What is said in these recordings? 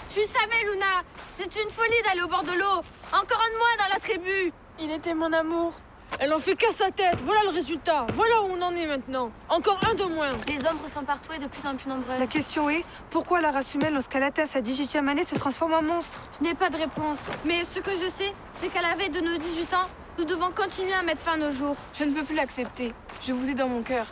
Tu savais, Luna, c'est une folie d'aller au bord de l'eau. Encore un de moins dans la tribu. Il était mon amour. Elle en fait qu'à sa tête, voilà le résultat. Voilà où on en est maintenant. Encore un de moins. Les ombres sont partout et de plus en plus nombreuses. La question est, pourquoi la race humaine, lorsqu'elle atteint sa 18e année, se transforme en monstre? Je n'ai pas de réponse. Mais ce que je sais, c'est qu'à la veille de nos 18 ans, nous devons continuer à mettre fin à nos jours. Je ne peux plus l'accepter. Je vous ai dans mon cœur.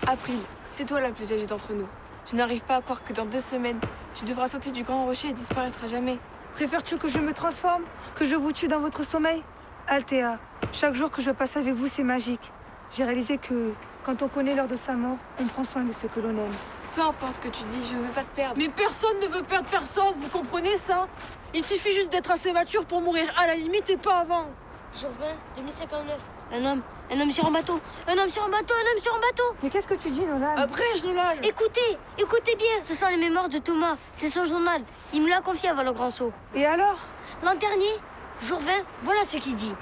April, c'est toi la plus âgée d'entre nous. Je n'arrive pas à croire que dans 2 semaines, tu devras sauter du grand rocher et disparaître à jamais. Préfères-tu que je me transforme? Que je vous tue dans votre sommeil? Althea, chaque jour que je passe avec vous, c'est magique. J'ai réalisé que, quand on connaît l'heure de sa mort, on prend soin de ce que l'on aime. Peu importe ce que tu dis, je ne veux pas te perdre. Mais personne ne veut perdre personne, vous comprenez ça? Il suffit juste d'être assez mature pour mourir à la limite et pas avant. Jour 20, 2059. Un homme sur un bateau. Un homme sur un bateau, un homme sur un bateau. Mais qu'est-ce que tu dis, Nolan? Après, je l'ai là. Écoutez bien. Ce sont les mémoires de Thomas. C'est son journal. Il me l'a confié avant le grand saut. Et alors? L'an dernier, jour 20, voilà ce qu'il dit.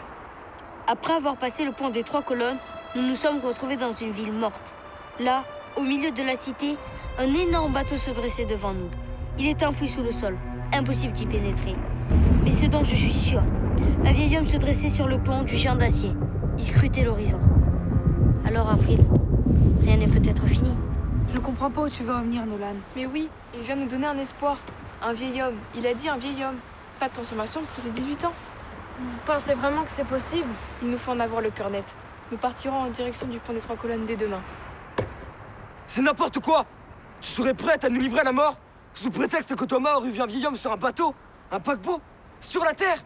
Après avoir passé le pont des 3 colonnes, nous nous sommes retrouvés dans une ville morte. Là, au milieu de la cité, un énorme bateau se dressait devant nous. Il était enfoui sous le sol. Impossible d'y pénétrer. Mais ce dont je suis sûr, un vieil homme se dressait sur le pont du géant d'acier. Il scrutait l'horizon. Alors, April, rien n'est peut-être fini. Je ne comprends pas où tu veux en venir, Nolan. Mais oui, il vient nous donner un espoir. Un vieil homme. Il a dit un vieil homme. Pas de transformation pour ses 18 ans. Vous pensez vraiment que c'est possible? Il nous faut en avoir le cœur net. Nous partirons en direction du pont des 3 colonnes dès demain. C'est n'importe quoi! Tu serais prête à nous livrer à la mort? Sous prétexte que Thomas aurait vu un vieil homme sur un bateau? Un paquebot? Sur la terre?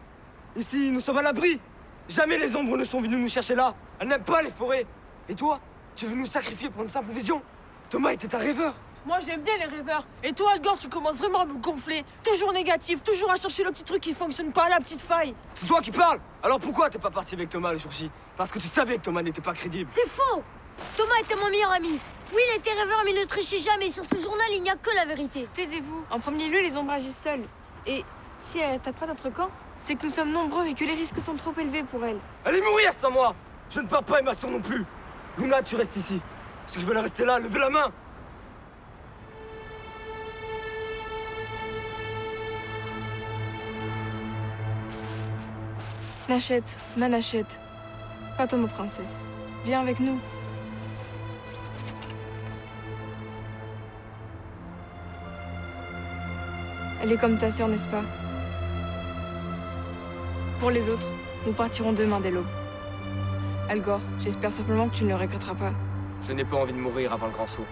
Ici, nous sommes à l'abri! Jamais les ombres ne sont venues nous chercher là! Elles n'aiment pas les forêts! Et toi? Tu veux nous sacrifier pour une simple vision? Thomas était un rêveur! Moi, j'aime bien les rêveurs. Et toi, Algor, tu commences vraiment à me gonfler. Toujours négatif, toujours à chercher le petit truc qui fonctionne pas, la petite faille. C'est toi qui parles! Alors pourquoi t'es pas parti avec Thomas le jour J? Parce que tu savais que Thomas n'était pas crédible. C'est faux! Thomas était mon meilleur ami. Oui, il était rêveur, mais il ne trichait jamais. Sur ce journal, il n'y a que la vérité. Taisez-vous. En premier lieu, les ombres agissent seules. Et si elle attaque pas notre camp, c'est que nous sommes nombreux et que les risques sont trop élevés pour elle. Allez mourir sans moi! Je ne pars pas et ma soeur non plus! Luna, tu restes ici. Si je veux rester là, levez la main! Nachette, Manachette, Fatoma princesse, viens avec nous. Elle est comme ta sœur, n'est-ce pas? Pour les autres, nous partirons demain dès l'aube. Algor, j'espère simplement que tu ne le regretteras pas. Je n'ai pas envie de mourir avant le grand saut.